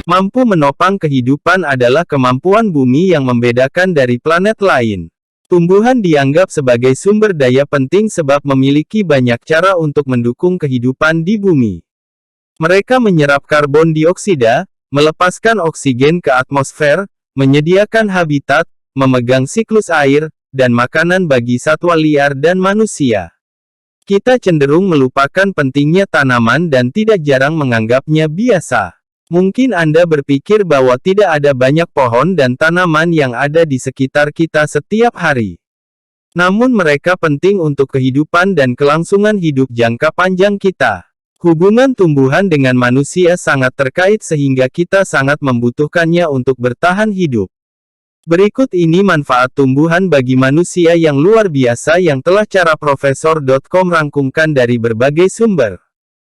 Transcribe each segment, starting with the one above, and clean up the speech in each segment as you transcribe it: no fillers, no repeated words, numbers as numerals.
Mampu menopang kehidupan adalah kemampuan bumi yang membedakan dari planet lain. Tumbuhan dianggap sebagai sumber daya penting sebab memiliki banyak cara untuk mendukung kehidupan di bumi. Mereka menyerap karbon dioksida, melepaskan oksigen ke atmosfer, menyediakan habitat, memegang siklus air, dan makanan bagi satwa liar dan manusia. Kita cenderung melupakan pentingnya tanaman dan tidak jarang menganggapnya biasa. Mungkin Anda berpikir bahwa tidak ada banyak pohon dan tanaman yang ada di sekitar kita setiap hari. Namun mereka penting untuk kehidupan dan kelangsungan hidup jangka panjang kita. Hubungan tumbuhan dengan manusia sangat terkait sehingga kita sangat membutuhkannya untuk bertahan hidup. Berikut ini manfaat tumbuhan bagi manusia yang luar biasa yang telah caraprofesor.com rangkumkan dari berbagai sumber.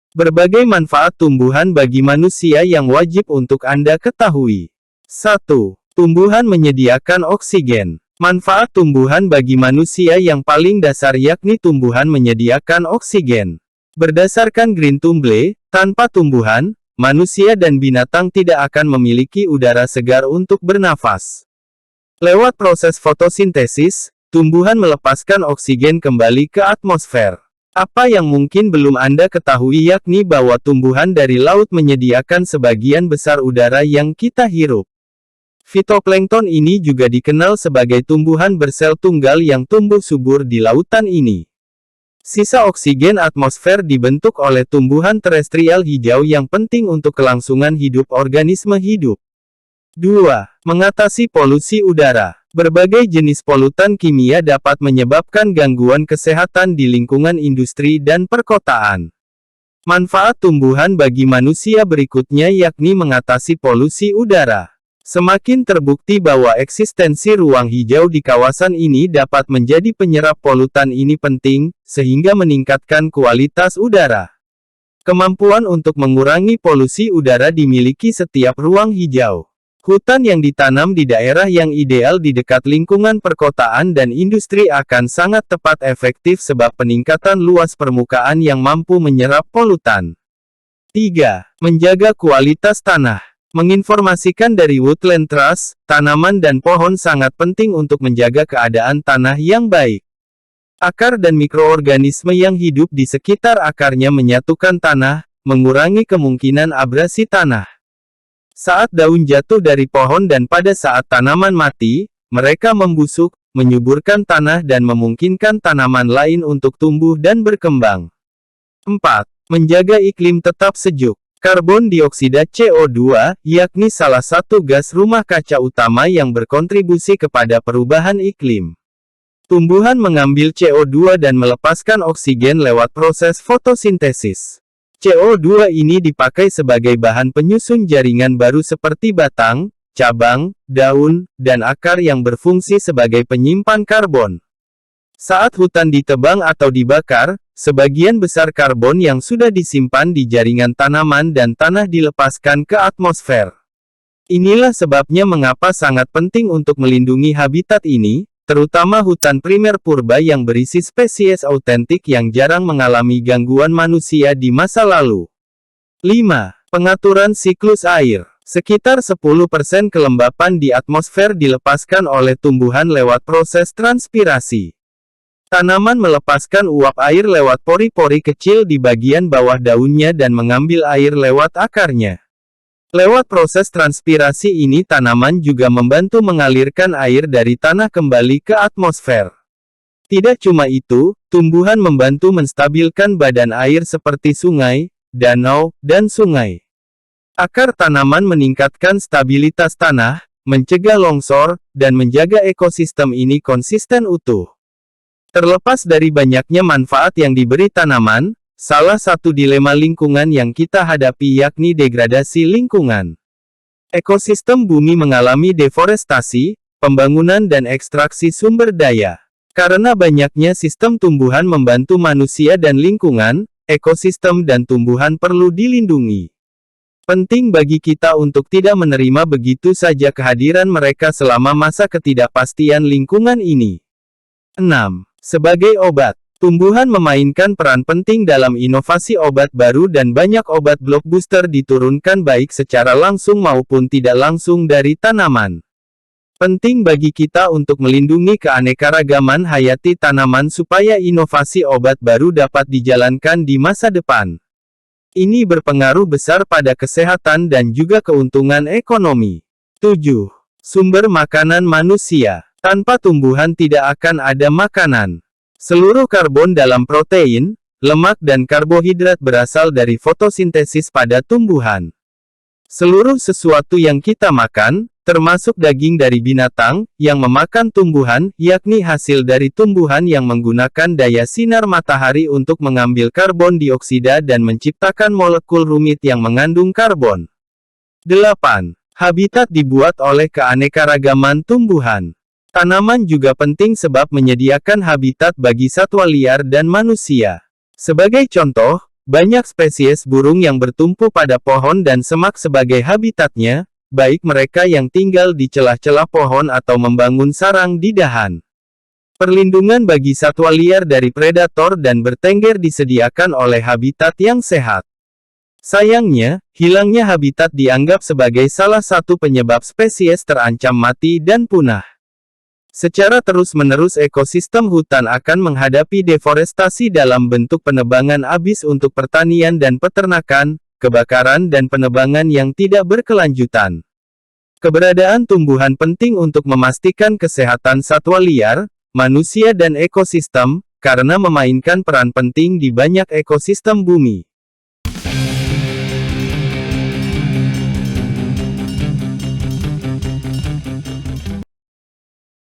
Berbagai manfaat tumbuhan bagi manusia yang wajib untuk Anda ketahui. 1. Tumbuhan menyediakan oksigen. Manfaat tumbuhan bagi manusia yang paling dasar yakni tumbuhan menyediakan oksigen. Berdasarkan Greentumble, tanpa tumbuhan, manusia dan binatang tidak akan memiliki udara segar untuk bernafas. Lewat proses fotosintesis, tumbuhan melepaskan oksigen kembali ke atmosfer. Apa yang mungkin belum Anda ketahui yakni bahwa tumbuhan dari laut menyediakan sebagian besar udara yang kita hirup. Fitoplankton ini juga dikenal sebagai tumbuhan bersel tunggal yang tumbuh subur di lautan ini. Sisa oksigen atmosfer dibentuk oleh tumbuhan terestrial hijau yang penting untuk kelangsungan hidup organisme hidup. 2. Mengatasi polusi udara. Berbagai jenis polutan kimia dapat menyebabkan gangguan kesehatan di lingkungan industri dan perkotaan. Manfaat tumbuhan bagi manusia berikutnya yakni mengatasi polusi udara. Semakin terbukti bahwa eksistensi ruang hijau di kawasan ini dapat menjadi penyerap polutan ini penting, sehingga meningkatkan kualitas udara. Kemampuan untuk mengurangi polusi udara dimiliki setiap ruang hijau. Hutan yang ditanam di daerah yang ideal di dekat lingkungan perkotaan dan industri akan sangat tepat efektif sebab peningkatan luas permukaan yang mampu menyerap polutan. 3. Menjaga kualitas tanah. Menginformasikan dari Woodland Trust, tanaman dan pohon sangat penting untuk menjaga keadaan tanah yang baik. Akar dan mikroorganisme yang hidup di sekitar akarnya menyatukan tanah, mengurangi kemungkinan abrasi tanah. Saat daun jatuh dari pohon dan pada saat tanaman mati, mereka membusuk, menyuburkan tanah dan memungkinkan tanaman lain untuk tumbuh dan berkembang. 4. Menjaga iklim tetap sejuk. Karbon dioksida CO2, yakni salah satu gas rumah kaca utama yang berkontribusi kepada perubahan iklim. Tumbuhan mengambil CO2 dan melepaskan oksigen lewat proses fotosintesis. CO2 ini dipakai sebagai bahan penyusun jaringan baru seperti batang, cabang, daun, dan akar yang berfungsi sebagai penyimpan karbon. Saat hutan ditebang atau dibakar, sebagian besar karbon yang sudah disimpan di jaringan tanaman dan tanah dilepaskan ke atmosfer. Inilah sebabnya mengapa sangat penting untuk melindungi habitat ini, terutama hutan primer purba yang berisi spesies autentik yang jarang mengalami gangguan manusia di masa lalu. 5. Pengaturan siklus air. Sekitar 10% kelembapan di atmosfer dilepaskan oleh tumbuhan lewat proses transpirasi. Tanaman melepaskan uap air lewat pori-pori kecil di bagian bawah daunnya dan mengambil air lewat akarnya. Lewat proses transpirasi ini tanaman juga membantu mengalirkan air dari tanah kembali ke atmosfer. Tidak cuma itu, tumbuhan membantu menstabilkan badan air seperti sungai, danau, dan sungai. Akar tanaman meningkatkan stabilitas tanah, mencegah longsor, dan menjaga ekosistem ini konsisten utuh. Terlepas dari banyaknya manfaat yang diberi tanaman, salah satu dilema lingkungan yang kita hadapi yakni degradasi lingkungan. Ekosistem bumi mengalami deforestasi, pembangunan dan ekstraksi sumber daya. Karena banyaknya sistem tumbuhan membantu manusia dan lingkungan, ekosistem dan tumbuhan perlu dilindungi. Penting bagi kita untuk tidak menerima begitu saja kehadiran mereka selama masa ketidakpastian lingkungan ini. 6. Sebagai obat. Tumbuhan memainkan peran penting dalam inovasi obat baru dan banyak obat blockbuster diturunkan baik secara langsung maupun tidak langsung dari tanaman. Penting bagi kita untuk melindungi keanekaragaman hayati tanaman supaya inovasi obat baru dapat dijalankan di masa depan. Ini berpengaruh besar pada kesehatan dan juga keuntungan ekonomi. 7. Sumber makanan manusia. Tanpa tumbuhan tidak akan ada makanan. Seluruh karbon dalam protein, lemak dan karbohidrat berasal dari fotosintesis pada tumbuhan. Seluruh sesuatu yang kita makan, termasuk daging dari binatang, yang memakan tumbuhan, yakni hasil dari tumbuhan yang menggunakan daya sinar matahari untuk mengambil karbon dioksida dan menciptakan molekul rumit yang mengandung karbon. 8. Habitat dibuat oleh keanekaragaman tumbuhan. Tanaman juga penting sebab menyediakan habitat bagi satwa liar dan manusia. Sebagai contoh, banyak spesies burung yang bertumpu pada pohon dan semak sebagai habitatnya, baik mereka yang tinggal di celah-celah pohon atau membangun sarang di dahan. Perlindungan bagi satwa liar dari predator dan bertengger disediakan oleh habitat yang sehat. Sayangnya, hilangnya habitat dianggap sebagai salah satu penyebab spesies terancam mati dan punah. Secara terus-menerus ekosistem hutan akan menghadapi deforestasi dalam bentuk penebangan habis untuk pertanian dan peternakan, kebakaran dan penebangan yang tidak berkelanjutan. Keberadaan tumbuhan penting untuk memastikan kesehatan satwa liar, manusia dan ekosistem, karena memainkan peran penting di banyak ekosistem bumi.